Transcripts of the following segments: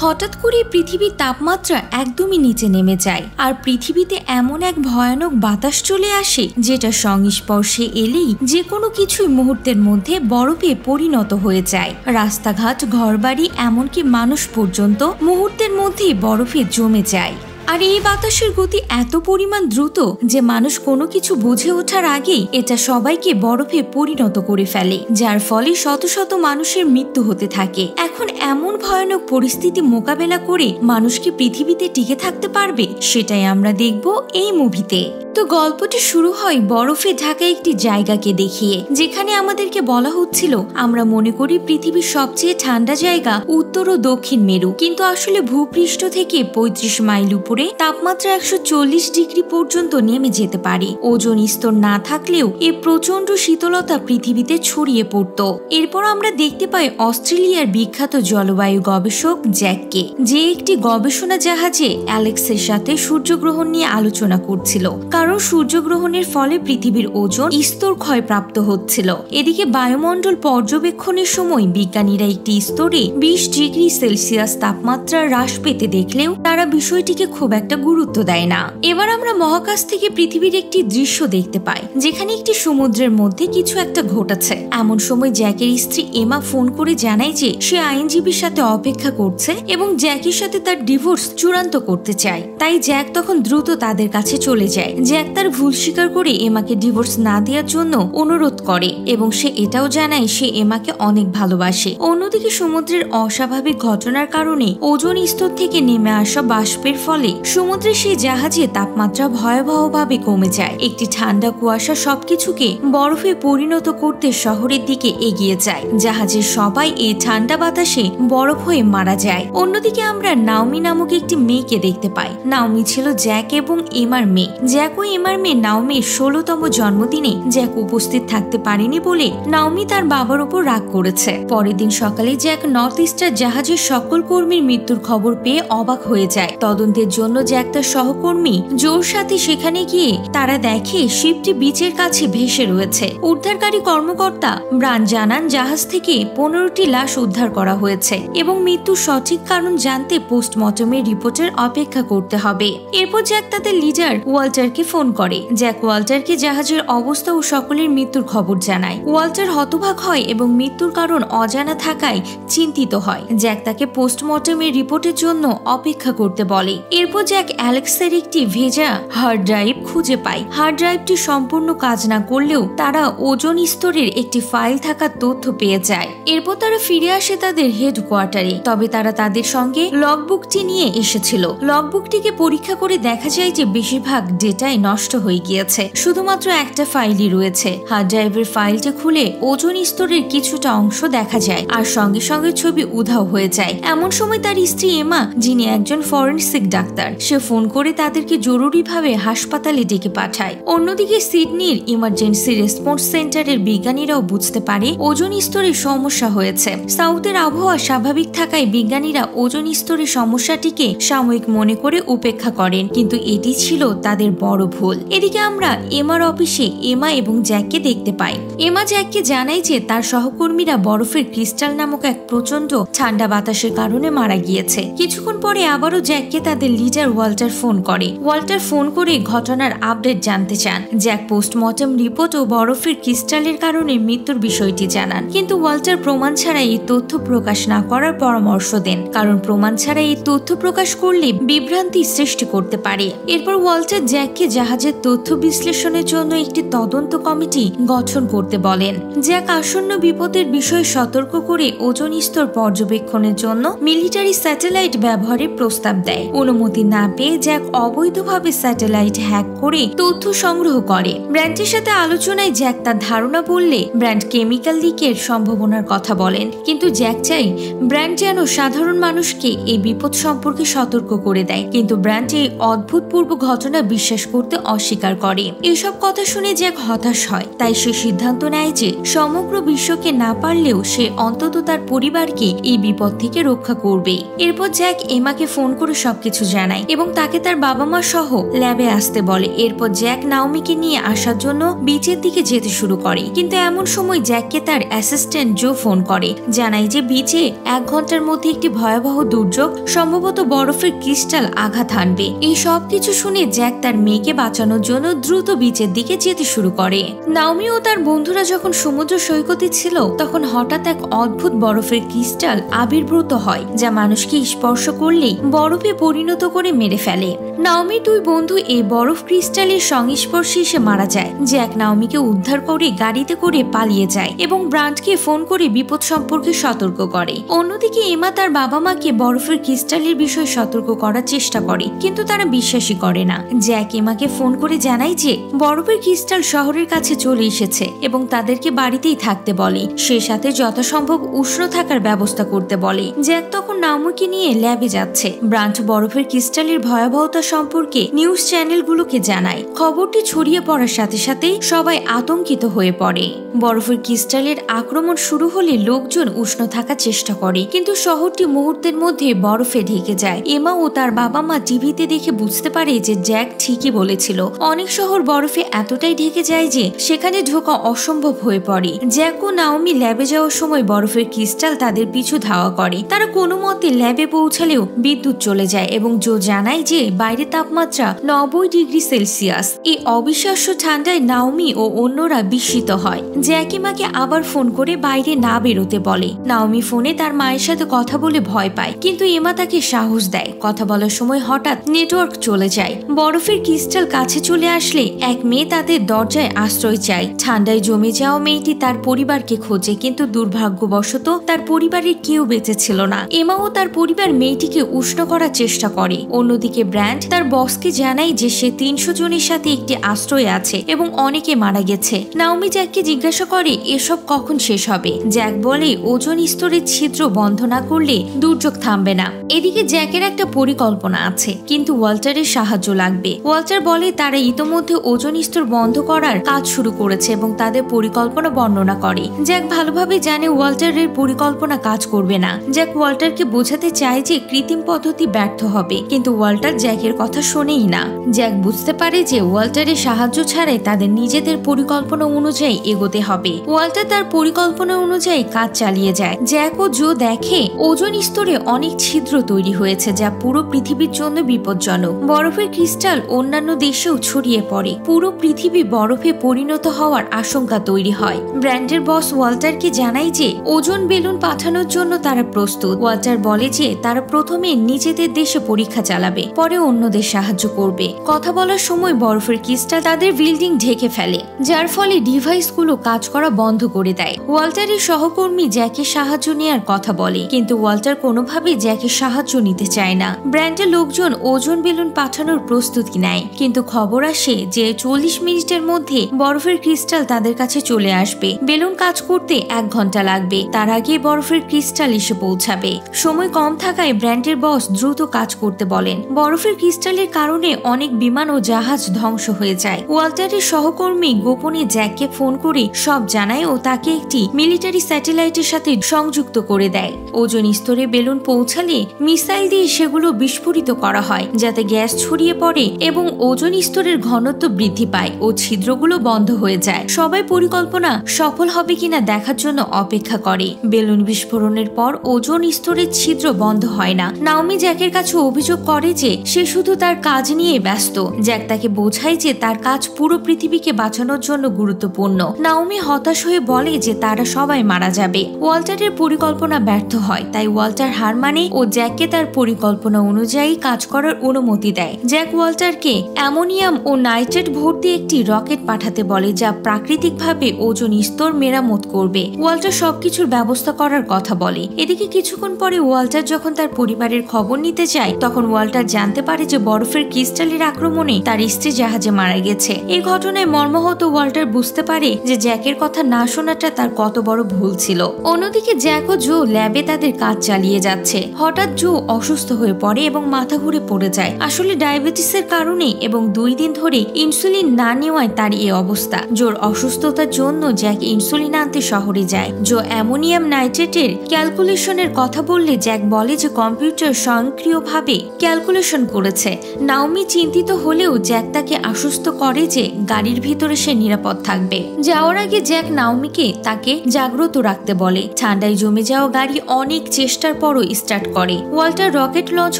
হঠাৎ করে পৃথিবীর তাপমাত্রা একদমই নিচে নেমে যায় আর পৃথিবীতে এমন এক ভয়ানক বাতাস চলে আসে যেটা সংস্পর্শে এলেই যে কোনো কিছুই মুহূর্তের মধ্যে বরফে পরিণত হয়ে যায়। রাস্তাঘাট, ঘরবাড়ি, এমনকি মানুষ পর্যন্ত মুহূর্তের মধ্যেই বরফে জমে যায়। আর এই বাতাসের গতি এত পরিমাণ দ্রুত যে মানুষ কোনো কিছু বুঝে ওঠার আগেই এটা সবাইকে বরফে পরিণত করে ফেলে, যার ফলে শত শত মানুষের মৃত্যু হতে থাকে। এখন এমন ভয়ানক পরিস্থিতি মোকাবেলা করে মানুষ কি পৃথিবীতে টিকে থাকতে পারবে, সেটাই আমরা দেখব এই মুভিতে। তো গল্পটি শুরু হয় বরফে ঢাকা একটি জায়গাকে দেখিয়ে, যেখানে আমাদেরকে বলা হচ্ছিল আমরা মনে করি পৃথিবীর সবচেয়ে ঠান্ডা জায়গা উত্তর ও দক্ষিণ মেরু, কিন্তু আসলে ভূপৃষ্ঠ থেকে 35 মাইল উপরে তাপমাত্রা 140 ডিগ্রি পর্যন্ত নেমে যেতে পারে। ওজোন স্তর না থাকলেও এই প্রচন্ড শীতলতা পৃথিবীতে ছড়িয়ে পড়ত। এরপর আমরা দেখতে পাই অস্ট্রেলিয়ার বিখ্যাত জলবায়ু গবেষক জ্যাককে, যে একটি গবেষণা জাহাজে অ্যালেক্সের সাথে সূর্যগ্রহণ নিয়ে আলোচনা করছিল, কারণ সূর্যগ্রহণের ফলে পৃথিবীর ওজোন স্তর ক্ষয়প্রাপ্ত হচ্ছিল। এদিকে বায়ুমণ্ডল পর্যবেক্ষণের সময় বিজ্ঞানীরা একটি স্তরে 20 ডিগ্রি সেলসিয়াস তাপমাত্রা হ্রাস পেতে দেখলেও তারা বিষয়টিকে খুব একটা গুরুত্ব দেয় না। এবার আমরা মহাকাশ থেকে পৃথিবীর একটি দৃশ্য দেখতে পাই, যেখানে একটি সমুদ্রের মধ্যে কিছু একটা ঘটেছে। এমন সময় জ্যাকের স্ত্রী এমা ফোন করে জানায় যে সে আইনজীবীর সাথে অপেক্ষা করছে এবং জ্যাকের সাথে তার ডিভোর্স চূড়ান্ত করতে চায়। তাই জ্যাক তখন দ্রুত তাদের কাছে চলে যায়। জ্যাক তার ভুল স্বীকার করে এমাকে ডিভোর্স না দেওয়ার জন্য অনুরোধ করে এবং সে এটাও জানায় সে এমাকে অনেক ভালোবাসে। অন্যদিকে সমুদ্রের অস্বাভাবিক ঘটনার কারণে ওজোন স্তর থেকে নেমে আসা বাষ্পের ফলে সমুদ্রের সেই জাহাজে তাপমাত্রা ভয়াবহভাবে কমে যায়। একটি ঠান্ডা কুয়াশা সবকিছুকে বরফে পরিণত করতে শহরের দিকে এগিয়ে যায়। জাহাজের সবাই এই ঠান্ডা বাতাসে বরফ হয়ে মারা যায়। অন্যদিকে আমরা নাওমি নামক একটি মেয়েকে দেখতে পাই। নাওমি ছিল জ্যাক এবং এমার মেয়ে। জ্যাক ও এমার মেয়ে নাওমির 16তম জন্মদিনে জ্যাক উপস্থিত থাকতে পারেনি বলে নাওমি তার বাবার উপর রাগ করেছে। পরের দিন সকালে জ্যাক নর্থ ইস্টার জাহাজের সকল কর্মীর মৃত্যুর খবর পেয়ে অবাক হয়ে যায়। তদন্তের জন্য জ্যাক তার সহকর্মী জোর সাথে সেখানে গিয়ে তারা দেখে শিপটি বিচের কাছে ভেসে রয়েছে। উদ্ধারকারী কর্মকর্তা ব্রান জানান জাহাজ থেকে 15টি লাশ উদ্ধার করা হয়েছে এবং মৃত্যুর সঠিক কারণ জানতে পোস্টমর্টমের রিপোর্টের অপেক্ষা করতে হবে। এরপর জ্যাক তাদের লিডার ওয়াল্টারকে ফোন করে। জ্যাক ওয়াল্টারকে জাহাজের অবস্থা ও সকলের মৃত্যুর খবর জানায়। ওয়াল্টার হতবাক হয় এবং মৃত্যুর কারণ অজানা থাকায় চিন্তিত হয়। জ্যাক তাকে পোস্টমর্টমের রিপোর্টের জন্য অপেক্ষা করতে বলে। এরপর জ্যাক অ্যালেক্সের একটি ভেজা হার্ড ড্রাইভ খুঁজে পায়। হার্ড ড্রাইভটি সম্পূর্ণ কাজ না করলেও তারা ওজোন স্তরের একটি ফাইল থাকার তথ্য পেয়ে যায়। এরপর তারা ফিরে আসে তাদের হেডকোয়ার্টারে। তবে তারা তাদের সঙ্গে লগবুকটি নিয়ে এসেছিল। লগবুকটিকে পরীক্ষা করে দেখা যায় যে বেশিরভাগ ডেটাই নষ্ট হয়ে গিয়েছে, শুধুমাত্র একটা ফাইলই রয়েছে। হার্ড ড্রাইভের ফাইলটি খুলে ওজোন স্তরের কিছুটা অংশ দেখা যায় আর সঙ্গে সঙ্গে ছবি উধাও হয়ে যায়। এমন সময় তার স্ত্রী এমা, যিনি একজন ফরেনসিক ডাক্তার, সে ফোন করে তাদেরকে জরুরিভাবে হাসপাতালে ডেকে পাঠায়। অন্যদিকে সিডনির ইমার্জেন্সি রেসপন্স সেন্টারের বিজ্ঞানীরাও বুঝতে পারে ওজোন স্তরে সমস্যা হয়েছে। সাউথের আবহাওয়া স্বাভাবিক থাকায় বিজ্ঞানীরা ওজোন স্তরের সমস্যাটিকে সাময়িক মনে করে উপেক্ষা করেন, কিন্তু এটি ছিল তাদের বড় ভুল। এদিকে আমরা এমার অফিসে এমা এবং জ্যাককে দেখতে পাই। এমা জ্যাককে জানায় যে তার সহকর্মীরা বরফের ক্রিস্টাল নামক এক প্রচন্ড ঠান্ডা বাতাসের কারণে মারা গিয়েছে। কিছুক্ষণ পরে আবারও জ্যাককে তাদের লিডার ওয়াল্টার ফোন করে। ওয়াল্টার ফোন করে ঘটনার আপডেট জানতে চান। জ্যাক পোস্টমর্টম রিপোর্ট ও বরফের ক্রিস্টালের কারণে মৃত্যুর বিষয়টি জানান, কিন্তু ওয়াল্টার প্রমাণ ছাড়া এই তথ্য প্রকাশ না করার পরামর্শ দেন, কারণ প্রমাণ ছাড়া এই তথ্য প্রকাশ করলে বিভ্রান্তি সৃষ্টি করতে পারে। এরপর ওয়াল্টার জ্যাককে জাহাজের তথ্য বিশ্লেষণের জন্য একটি তদন্ত কমিটি গঠন করতে বলেন। জ্যাক আসন্ন বিপদের বিষয়ে সতর্ক করে ওজোন স্তর পর্যবেক্ষণের জন্য মিলিটারি স্যাটেলাইট ব্যবহারের প্রস্তাব দেয়। অনুমতি না পেয়ে জ্যাক অবৈধভাবে স্যাটেলাইট হ্যাক করে তথ্য সংগ্রহ করে। ব্র্যান্ডের সাথে আলোচনায় জ্যাক তার ধারণা বললে ব্র্যান্ড কেমিক্যাল লিকের সম্ভাবনার কথা বলেন, কিন্তু জ্যাক চাই ব্র্যান্ড যেন সাধারণ মানুষকে এই বিপদ সম্পর্কে সতর্ক করে দেয়। কিন্তু ব্র্যান্ড এই অদ্ভুতপূর্ব ঘটনা বিশ্বাস করতে অস্বীকার করে। এসব কথা শুনে জ্যাক হতাশ হয়, তাই সে সিদ্ধান্ত নেয় যে সমগ্র বিশ্বকে না পারলেও সে অন্তত তার পরিবারকে এই বিপদ থেকে রক্ষা করবে। এরপর জ্যাক এমাকে ফোন করে সবকিছু জানায় এবং তাকে তার বাবা মা সহ ল্যাবে আসতে বলে। এরপর জ্যাক নাওমিকে নিয়ে আসার জন্য বিচের দিকে যেতে শুরু করে, কিন্তু এমন সময় জ্যাককে তার অ্যাসিস্ট্যান্ট জো ফোন করে, জানায় যে বিচে 1 ঘন্টার মধ্যে একটি ভয়াবহ দুর্যোগ, সম্ভবত বরফের ক্রিস্টাল আঘাত হানবে। এই সব কিছু শুনে জ্যাক তার মেয়েকে বাঁচানোর জন্য দ্রুত বিচের দিকে যেতে শুরু করে। নাওমি ও তার বন্ধুরা যখন সমুদ্র সৈকতে ছিল তখন হঠাৎ এক অদ্ভুত বরফের ক্রিস্টাল আবির্ভূত হয়, যা মানুষকে স্পর্শ করলেই বরফে পরিণত করে মেরে ফেলে। নাওমির 2 বন্ধু এই বরফ ক্রিস্টালের সংস্পর্শে এসে মারা যায়। জ্যাক নাওমিকে উদ্ধার করে গাড়িতে করে পালিয়ে যায় এবং ব্রান্টকে ফোন করে বিপদ সম্পর্কে সতর্ক করে। অন্যদিকে এমা তার বাবা মাকে বরফের ক্রিস্টালের বিষয়ে সতর্ক করার চেষ্টা করে, কিন্তু তারা বিশ্বাসই করে না। জ্যাক এমাকে ফোন করে জানায় যে বরফের ক্রিস্টাল শহরের কাছে চলে এসেছে এবং তাদেরকে বাড়িতেই থাকতে বলে, সে সাথে যথাসম্ভব উষ্ণ থাকার ব্যবস্থা করতে বলে। জ্যাক তখন নাওমিকে নিয়ে ল্যাবে যাচ্ছে। ব্রান্ট বরফের ক্রিস্টালের ভয়াবহতা সম্পর্কে নিউজ চ্যানেলগুলোকে জানায়। খবরটি ছড়িয়ে পড়ার সাথে সাথে সবাই আতঙ্কিত হয়ে পড়ে। বরফের ক্রিস্টালের আক্রমণ শুরু হলে লোকজন উষ্ণ থাকার চেষ্টা করে, কিন্তু শহরটি মুহূর্তের মধ্যে বরফে ঢেকে যায়। এমা ও তার বাবা মা টিভিতে দেখে বুঝতে পারে যে জ্যাক ঠিকই বলেছিল, অনেক শহর বরফে এতটাই ঢেকে যায় যে সেখানে ঢোকা অসম্ভব হয়ে পড়ে। জ্যাক ও নাওমি ল্যাবে যাওয়ার সময় বরফের ক্রিস্টাল তাদের পিছু ধাওয়া করে। তারা কোনো মতে ল্যাবে পৌঁছালেও বিদ্যুৎ চলে যায় এবং জো জানায় যে বাইরে তাপমাত্রা 90 ডিগ্রি সেলসিয়াস। এই অবিশ্বাস্য ঠান্ডায় নাওমি ও অন্যরা বিস্মিত হয়। জ্যাক এমাকে আবার ফোন করে বাইরে না বেরোতে বলে। নাওমি ফোনে তার মায়ের সাথে কথা বলে ভয় পায়, কিন্তু এমা তাকে সাহস দেয়। কথা বলার সময় হঠাৎ নেটওয়ার্ক চলে যায়। বরফের ক্রিস্টাল কাছে চলে আসলে এক মেয়ে তাদের দরজায় আশ্রয় চায়। ঠান্ডায় জমে যাওয়া মেয়েটি তার পরিবারকে খোঁজে, কিন্তু দুর্ভাগ্যবশত তার পরিবারের কেউ বেঁচে ছিল না। এমা ও তার পরিবার মেয়েটিকে উষ্ণ করার চেষ্টা করে। অন্যদিকে ব্র্যান্ড তার বসকে জানায় যে সে 300 জনের সাথে একটি আশ্রয় আছে এবং অনেকে মারা গেছে। নাওমি জ্যাককে জিজ্ঞাসা করে এসব কখন শেষ হবে। জ্যাক বলে ওজোন স্তরের ছিদ্র বন্ধ না করলে দুর্যোগ থামবে না। এদিকে জ্যাকের একটা পরিকল্পনা আছে, কিন্তু ওয়াল্টারের সাহায্য লাগবে। ওয়াল্টার বলে তারা ইতোমধ্যে ওজোন স্তর বন্ধ করার কাজ শুরু করেছে এবং তাদের পরিকল্পনা বর্ণনা করে। জ্যাক ভালোভাবে জানে ওয়াল্টারের পরিকল্পনা কাজ করবে না। জ্যাক ওয়াল্টারকে বোঝাতে চায় যে কৃত্রিম পদ্ধতি ব্যর্থ হবে, কিন্তু ওয়াল্টার জ্যাকের কথা শোনেই না। জ্যাক বুঝতে পারে যে ওয়াল্টারের সাহায্য ছাড়াই তাদের নিজেদের পরিকল্পনা অনুযায়ী এগোতে হবে। ওয়াল্টার তার পরিকল্পনা অনুযায়ী কাজ চালিয়ে যায়। জ্যাক ও জো দেখে ওজোন স্তরে অনেক ছিদ্র তৈরি হয়েছে, যা পুরো পৃথিবীর জন্য বিপজ্জনক। বরফের ক্রিস্টাল অন্যান্য দেশেও ছড়িয়ে পড়ে। পুরো পৃথিবী বরফে পরিণত হওয়ার আশঙ্কা তৈরি হয়। ব্র্যান্ডের বস ওয়াল্টারকে জানায় যে ওজোন বেলুন পাঠানোর জন্য তারা প্রস্তুত। ওয়াল্টার বলে যে তারা প্রথমে নিজেদের দেশে পরীক্ষা চালাবে, পরে অন্যদের সাহায্য করবে। কথা বলার সময় বরফের ক্রিস্টাল তাদের বিল্ডিং ঢেকে ফেলে, যার ফলে ডিভাইসগুলো কাজ করা বন্ধ করে দেয়। ওয়াল্টারের সহকর্মী জ্যাকের সাহায্য নেওয়ার কথা বলে, কিন্তু ওয়াল্টার কোনোভাবে জ্যাকের সাহায্য নিতে চায় না। ব্র্যান্ডের লোকজন ওজোন বেলুন পাঠানোর প্রস্তুতি নেয়, কিন্তু খবর আসে যে 40 মিনিটের মধ্যে বরফের ক্রিস্টাল তাদের কাছে চলে আসবে। বেলুন কাজ করতে 1 ঘন্টা লাগবে, তার আগে বরফের ক্রিস্টাল এসে পৌঁছাবে। সময় কম থাকায় ব্র্যান্ডের বস দ্রুত কাজ করতে বলেন। বরফের ক্রিস্টালের কারণে অনেক বিমান ও জাহাজ ধ্বংস হয়ে যায়। ওয়াল্টারের সহকর্মী গোপনে জ্যাককে ফোন করে সব জানায় ও তাকে একটি মিলিটারি স্যাটেলাইটের সাথে সংযুক্ত করে দেয়। ওজোন স্তরে বেলুন পৌঁছালে মিসাইল দিয়ে সেগুলো বিস্ফোরিত করা হয়, যাতে গ্যাস ছড়িয়ে পড়ে এবং ওজোন স্তরের ঘনত্ব বৃদ্ধি পায় ও ছিদ্রগুলো বন্ধ হয়ে যায়। সবাই পরিকল্পনা সফল হবে কিনা দেখার জন্য অপেক্ষা করে। বেলুন বিস্ফোরণের পর ওজোন স্তরের ছিদ্র বন্ধ হয় না। নাওমি জ্যাকের কাছে অভিযোগ করে যে সে শুধু তার কাজ নিয়ে ব্যস্ত। জ্যাক তাকে বোঝায় যে তার কাজ পুরো পৃথিবীকে বাঁচানোর জন্য গুরুত্বপূর্ণ। নাওমি হতাশ হয়ে বলে যে তারা সবাই মারা যাবে। ওয়াল্টারের পরিকল্পনা ব্যর্থ হয়, তাই ওয়াল্টার হার মানে ও জ্যাককে তার পরিকল্পনা অনুযায়ী কাজ করার অনুমতি দেয়। জ্যাক ওয়াল্টারকে অ্যামোনিয়াম ও নাইট্রেট ভর্তি একটি রকেট পাঠাতে বলে, যা প্রাকৃতিকভাবে ওজোন স্তর মেরামত করবে। ওয়াল্টার সবকিছুর ব্যবস্থা করার কথা বলে। এদিকে কিছুক্ষণ পরে ওয়াল্টার যখন তার পরিবারের খবর নিতে চায়, তখন ওয়াল্টার জানতে পারে যে বরফের ক্রিস্টালের আক্রমণে তার স্ত্রী জাহাজে মারা গেছে। এই ঘটনায় মর্মাহত ওয়াল্টার বুঝতে পারে যে জ্যাকের কথা না শোনাটা তার কত বড় ভুল ছিল। অন্যদিকে জ্যাক ও জো ল্যাবে তাদের কাজ চালিয়ে যাচ্ছে। হঠাৎ জো অসুস্থ হয়ে পড়ে এবং মাথা ঘুরে পড়ে যায়। আসলে ডায়াবেটিসের কারণে এবং এবং 2 দিন ধরে ইনসুলিন না নেওয়ায় তার এই অবস্থা। জোর অসুস্থতার জন্য জ্যাক ইনসুলিন আনতে শহরে যায়। জো অ্যামোনিয়াম নাইট্রেটের ক্যালকুলেশনের কথা বললে জ্যাক বলে যে কম্পিউটার স্বয়ংক্রিয়ভাবে ক্যালকুলেশন করেছে। নাওমি চিন্তিত হলেও জ্যাক তাকে আশ্বস্ত করে যে গাড়ির ভিতরে সে নিরাপদ থাকবে। যাওয়ার আগে জ্যাক নাওমিকে তাকে জাগ্রত রাখতে বলে। ঠান্ডায় জমে যাওয়া গাড়ি অনেক চেষ্টার পরও স্টার্ট করে। ওয়াল্টার রকেট লঞ্চ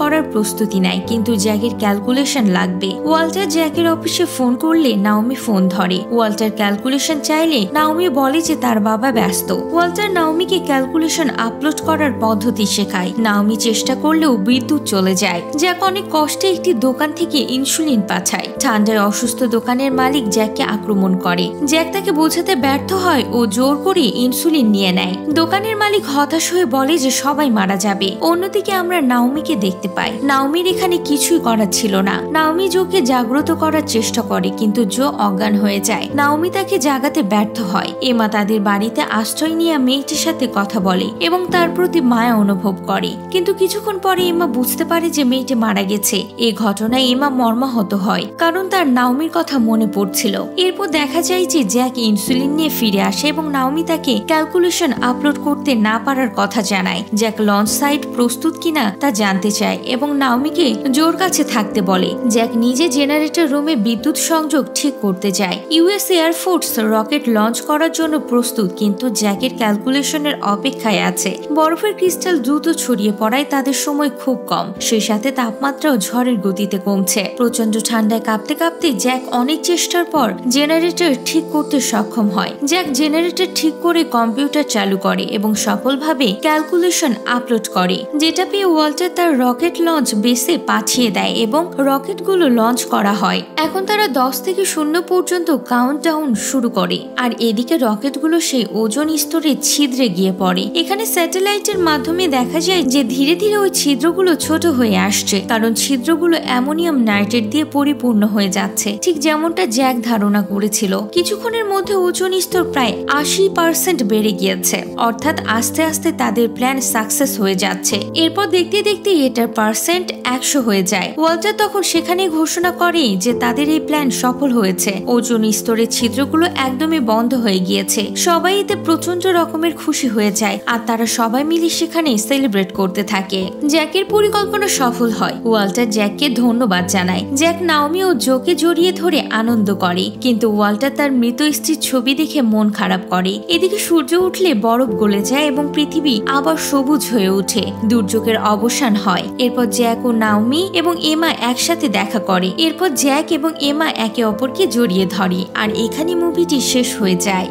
করার প্রস্তুতি নেয়, কিন্তু জ্যাকের ক্যালকুলেশন লাগবে। ওয়াল্টার জ্যাকের অফিসে ফোন করলে নাওমি ফোন ধরে। ওয়াল্টার ক্যালকুলেশন চাইলে নাওমি বলে যে তার বাবা ব্যস্ত। ওয়াল্টার নাওমিকে ক্যালকুলেশন আপলোড করার পদ্ধতি শেখায়। নাওমি চেষ্টা করলেও বিদ্যুৎ চলে যায়। জ্যাক অনেক কষ্টে একটি দোকান থেকে ইনসুলিন পাঠায়। ঠান্ডায় অসুস্থ দোকানের মালিক জ্যাককে আক্রমণ করে। জ্যাক তাকে বোঝাতে ব্যর্থ হয় ও জোর করে ইনসুলিন নিয়ে নেয়। দোকানের মালিক হতাশ হয়ে বলে যে সবাই মারা যাবে। অন্যদিকে আমরা নাওমিকে দেখতে পাই। নাওমির এখানে কিছুই করার ছিল না। নাওমি জোকে জাগ্রত করার চেষ্টা করে, কিন্তু জো অজ্ঞান হয়ে যায়। নাওমি তাকে জাগাতে ব্যর্থ হয়। এমা তাদের বাড়িতে আশ্রয় নিয়ে মেয়েটির সাথে কথা বলে এবং তার প্রতি মায়া অনুভব করে, কিন্তু কিছুক্ষণ পরে এমা বুঝতে পারে যে মেয়েটি মারা গেছে। এই ঘটনায় এমা মর্মাহত হয়, কারণ তার নাওমির কথা মনে পড়ছিল। এরপর দেখা যায় যে জ্যাক ইনসুলিন নিয়ে ফিরে আসে এবং নাওমি তাকে ক্যালকুলেশন আপলোড করতে না পারার কথা জানায়। জ্যাক লঞ্চ সাইট প্রস্তুত কিনা তা জানতে চায় এবং নাওমিকে জোর কাছে থাকতে বলে। জ্যাক নিজে জেনারেটর রুমে বিদ্যুৎ সংযোগ ঠিক করতে যায়। ইউএস এয়ারফোর্স রকেট লঞ্চ করার জন্য প্রস্তুত, কিন্তু জ্যাকের ক্যালকুলেশনের অপেক্ষায় আছে। বরফের ক্রিস্টাল দ্রুত ছড়িয়ে পড়ায় তাদের সময় খুব কম। সেই সাথে তাপমাত্রাও ঝড়ের গতিতে কমছে। প্রচন্ড ঠান্ডায় কাঁপতে কাঁপতে জ্যাক অনেক চেষ্টার পর জেনারেটর ঠিক করতে সক্ষম হয়। জ্যাক জেনারেটর ঠিক করে কম্পিউটার চালু করে এবং সফলভাবে ক্যালকুলেশন আপলোড করে, যেটা পেয়ে ওয়াল্টার তার রকেট লঞ্চ বেসে পাঠিয়ে দেয় এবং রকেটগুলো লঞ্চ করা হয়। এখন তারা 10 থেকে 0 পর্যন্ত কাউন্টডাউন শুরু করে, আর এদিকে রকেটগুলো সেই ওজোন স্তরে ছিদ্রে গিয়ে পড়ে। এখানে স্যাটেলাইটের মাধ্যমে দেখা যায় যে ধীরে ধীরে ওই ছিদ্রগুলো ছোট হয়ে আসছে, কারণ ছিদ্রগুলো অ্যামোনিয়াম নাইট্রেট দিয়ে পরিপূর্ণ হয়ে যাচ্ছে, ঠিক যেমনটা জ্যাক ধারণা করেছিল। কিছুক্ষণের মধ্যে ওজোন স্তর প্রায় 80% বেড়ে গিয়েছে, অর্থাৎ আস্তে আস্তে তাদের প্ল্যান সাকসেস হয়ে যাচ্ছে। এরপর দেখতে দেখতে এটার পার্সেন্ট 100 হয়ে যায়। ওয়াল্টার তখন সেখানে ঘোষণা করে যে তাদের এই প্ল্যান সফল হয়েছে। ওজোন স্তরের ছিদ্রগুলো একদমই বন্ধ হয়ে গিয়েছে। সবাই এতে প্রচন্ড রকমের খুশি হয়ে যায়, আর তারা সবাই মিলে সেখানে সেলিব্রেট করতে থাকে। জ্যাকের পরিকল্পনা সফল হয়। ওয়াল্টার জ্যাককে ধন্যবাদ জানায়। জ্যাক নাওমি ও জোকে জড়িয়ে ধরে আনন্দ করে, কিন্তু ওয়াল্টার তার মৃত স্ত্রীর ছবি দেখে মন খারাপ করে। এদিকে সূর্য উঠলে বরফ গলে যায় এবং পৃথিবী আবার সবুজ হয়ে ওঠে। দুর্যোগের অবসান হয়। এরপর জ্যাক ও নাওমি এবং এমা একসাথে দেখা করে। এরপর জ্যাক এবং এমা একে অপরকে জড়িয়ে ধরে, আর এখানে মুভিটি শেষ হয়ে যায়।